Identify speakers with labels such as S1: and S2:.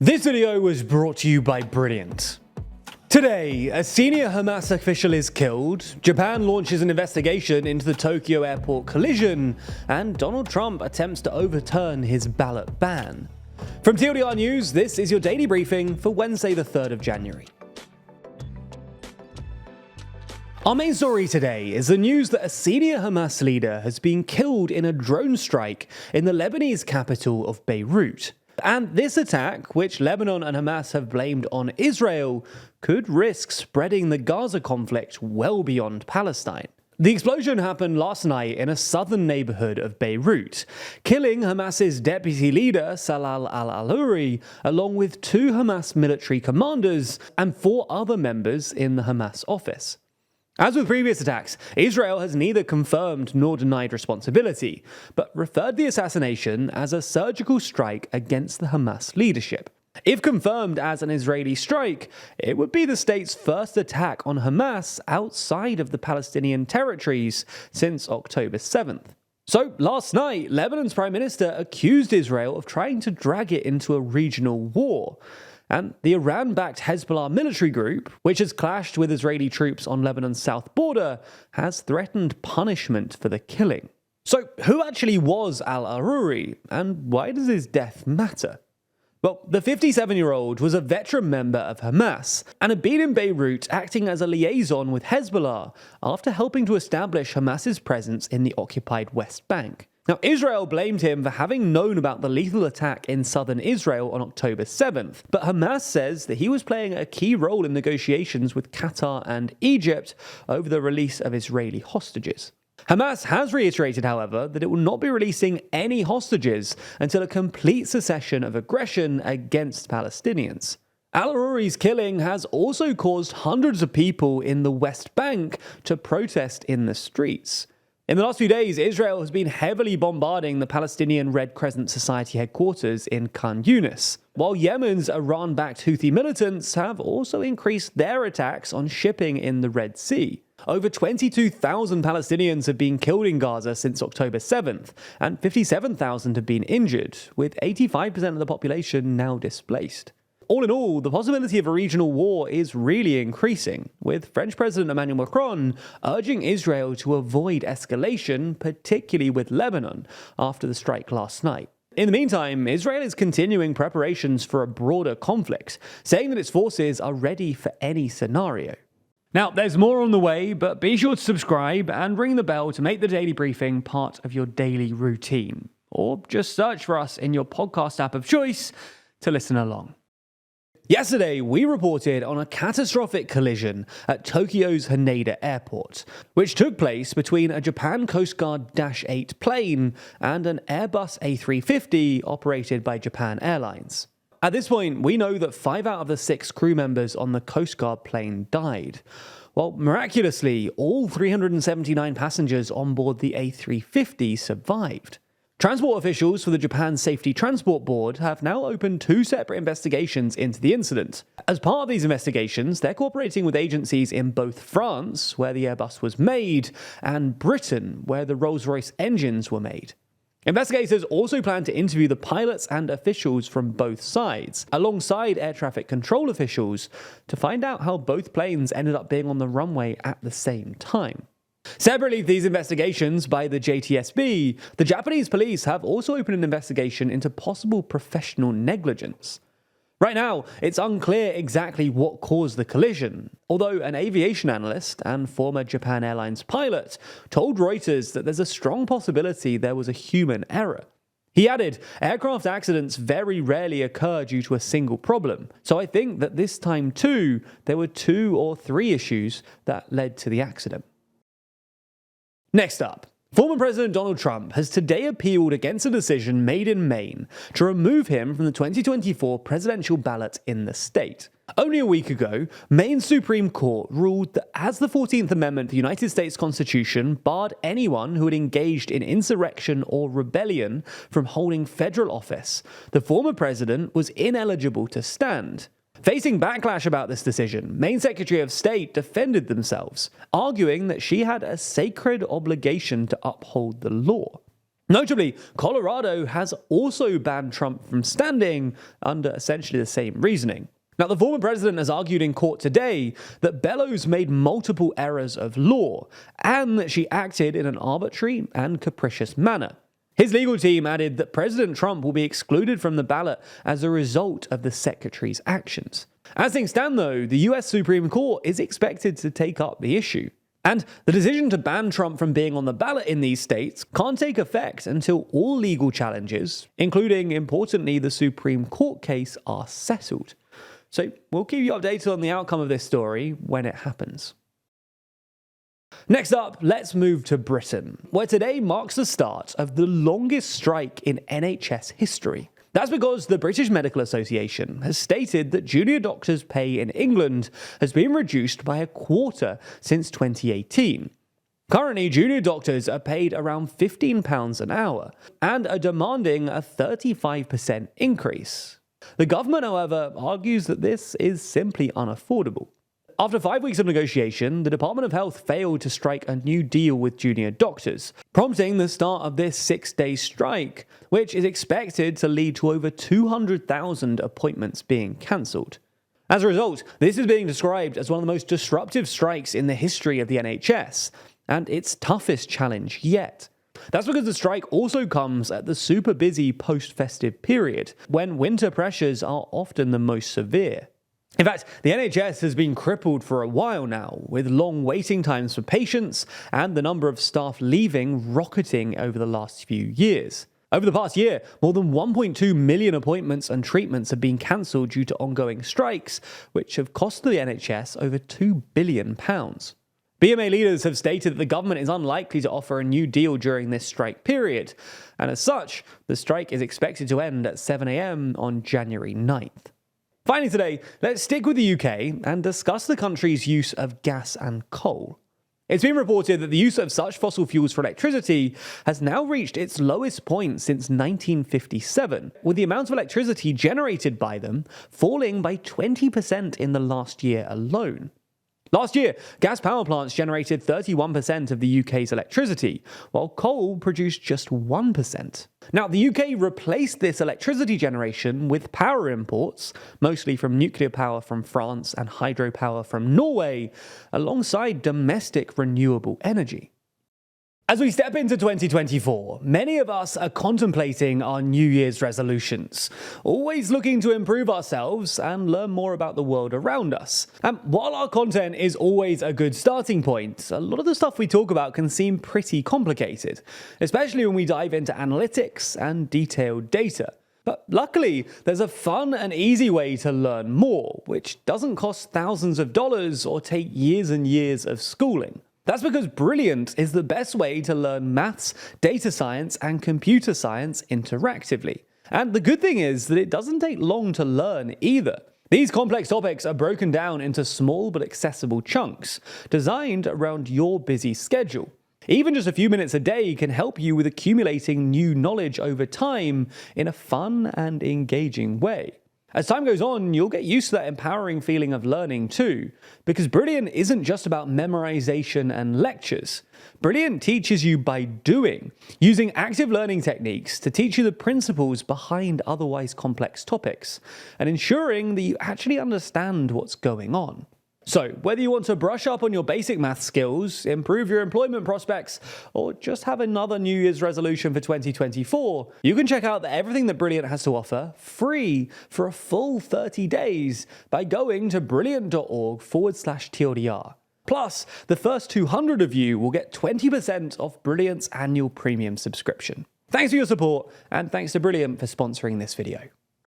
S1: This video was brought to you by Brilliant. Today, a senior Hamas official is killed, Japan launches an investigation into the Tokyo airport collision, and Donald Trump attempts to overturn his ballot ban. From TLDR News, this is your daily briefing for Wednesday the 3rd of January. Our main story today is the news that a senior Hamas leader has been killed in a drone strike in the Lebanese capital of Beirut. And this attack, which Lebanon and Hamas have blamed on Israel, could risk spreading the Gaza conflict well beyond Palestine. The explosion happened last night in a southern neighborhood of Beirut, killing Hamas's deputy leader Salal al-Aluri, along with 2 Hamas military commanders and 4 other members in the Hamas office. As with previous attacks, Israel has neither confirmed nor denied responsibility, but referred the assassination as a surgical strike against the Hamas leadership. If confirmed as an Israeli strike, it would be the state's first attack on Hamas outside of the Palestinian territories since October 7th. So, last night, Lebanon's Prime Minister accused Israel of trying to drag it into a regional war. And the Iran-backed Hezbollah military group, which has clashed with Israeli troops on Lebanon's south border, has threatened punishment for the killing. So, who actually was al-Aruri, and why does his death matter? Well, the 57-year-old was a veteran member of Hamas and had been in Beirut acting as a liaison with Hezbollah after helping to establish Hamas's presence in the occupied West Bank. Now, Israel blamed him for having known about the lethal attack in southern Israel on October 7th, but Hamas says that he was playing a key role in negotiations with Qatar and Egypt over the release of Israeli hostages. Hamas has reiterated, however, that it will not be releasing any hostages until a complete cessation of aggression against Palestinians. Al-Aruri's killing has also caused hundreds of people in the West Bank to protest in the streets. In the last few days, Israel has been heavily bombarding the Palestinian Red Crescent Society headquarters in Khan Yunis, while Yemen's Iran-backed Houthi militants have also increased their attacks on shipping in the Red Sea. Over 22,000 Palestinians have been killed in Gaza since October 7th, and 57,000 have been injured, with 85% of the population now displaced. All in all, the possibility of a regional war is really increasing, with French President Emmanuel Macron urging Israel to avoid escalation, particularly with Lebanon, after the strike last night. In the meantime, Israel is continuing preparations for a broader conflict, saying that its forces are ready for any scenario. Now, there's more on the way, but be sure to subscribe and ring the bell to make the daily briefing part of your daily routine. Or just search for us in your podcast app of choice to listen along. Yesterday, we reported on a catastrophic collision at Tokyo's Haneda Airport, which took place between a Japan Coast Guard Dash 8 plane and an Airbus A350 operated by Japan Airlines. At this point, we know that 5 out of the 6 crew members on the Coast Guard plane died, while miraculously, all 379 passengers on board the A350 survived. Transport officials for the Japan Safety Transport Board have now opened 2 separate investigations into the incident. As part of these investigations, they're cooperating with agencies in both France, where the Airbus was made, and Britain, where the Rolls-Royce engines were made. Investigators also plan to interview the pilots and officials from both sides, alongside air traffic control officials, to find out how both planes ended up being on the runway at the same time. Separately to these investigations by the JTSB, the Japanese police have also opened an investigation into possible professional negligence. Right now, it's unclear exactly what caused the collision, although an aviation analyst and former Japan Airlines pilot told Reuters that there's a strong possibility there was a human error. He added, "Aircraft accidents very rarely occur due to a single problem, so I think that this time too, there were 2 or 3 issues that led to the accident." Next up, former President Donald Trump has today appealed against a decision made in Maine to remove him from the 2024 presidential ballot in the state. Only a week ago, Maine's Supreme Court ruled that as the 14th Amendment to the United States Constitution barred anyone who had engaged in insurrection or rebellion from holding federal office, the former president was ineligible to stand. Facing backlash about this decision, Maine Secretary of State defended themselves, arguing that she had a sacred obligation to uphold the law. Notably, Colorado has also banned Trump from standing under essentially the same reasoning. Now, the former president has argued in court today that Bellows made multiple errors of law and that she acted in an arbitrary and capricious manner. His legal team added that President Trump will be excluded from the ballot as a result of the secretary's actions. As things stand, though, the US Supreme Court is expected to take up the issue. And the decision to ban Trump from being on the ballot in these states can't take effect until all legal challenges, including, importantly, the Supreme Court case, are settled. So we'll keep you updated on the outcome of this story when it happens. Next up, let's move to Britain, where today marks the start of the longest strike in NHS history. That's because the British Medical Association has stated that junior doctors' pay in England has been reduced by a quarter since 2018. Currently, junior doctors are paid around £15 an hour and are demanding a 35% increase. The government, however, argues that this is simply unaffordable. After 5 weeks of negotiation, the Department of Health failed to strike a new deal with junior doctors, prompting the start of this 6-day strike, which is expected to lead to over 200,000 appointments being cancelled. As a result, this is being described as one of the most disruptive strikes in the history of the NHS, and its toughest challenge yet. That's because the strike also comes at the super busy post-festive period, when winter pressures are often the most severe. In fact, the NHS has been crippled for a while now, with long waiting times for patients and the number of staff leaving rocketing over the last few years. Over the past year, more than 1.2 million appointments and treatments have been cancelled due to ongoing strikes, which have cost the NHS over £2 billion. BMA leaders have stated that the government is unlikely to offer a new deal during this strike period, and as such, the strike is expected to end at 7 a.m. on January 9th. Finally today, let's stick with the UK and discuss the country's use of gas and coal. It's been reported that the use of such fossil fuels for electricity has now reached its lowest point since 1957, with the amount of electricity generated by them falling by 20% in the last year alone. Last year, gas power plants generated 31% of the UK's electricity, while coal produced just 1%. Now, the UK replaced this electricity generation with power imports, mostly from nuclear power from France and hydropower from Norway, alongside domestic renewable energy. As we step into 2024, many of us are contemplating our New Year's resolutions, always looking to improve ourselves and learn more about the world around us. And while our content is always a good starting point, a lot of the stuff we talk about can seem pretty complicated, especially when we dive into analytics and detailed data. But luckily, there's a fun and easy way to learn more, which doesn't cost thousands of dollars or take years and years of schooling. That's because Brilliant is the best way to learn maths, data science, and computer science interactively. And the good thing is that it doesn't take long to learn either. These complex topics are broken down into small but accessible chunks, designed around your busy schedule. Even just a few minutes a day can help you with accumulating new knowledge over time in a fun and engaging way. As time goes on, you'll get used to that empowering feeling of learning too, because Brilliant isn't just about memorization and lectures. Brilliant teaches you by doing, using active learning techniques to teach you the principles behind otherwise complex topics, and ensuring that you actually understand what's going on. So, whether you want to brush up on your basic math skills, improve your employment prospects, or just have another New Year's resolution for 2024, you can check out everything that Brilliant has to offer free for a full 30 days by going to brilliant.org/TLDR. Plus, the first 200 of you will get 20% off Brilliant's annual premium subscription. Thanks for your support, and thanks to Brilliant for sponsoring this video.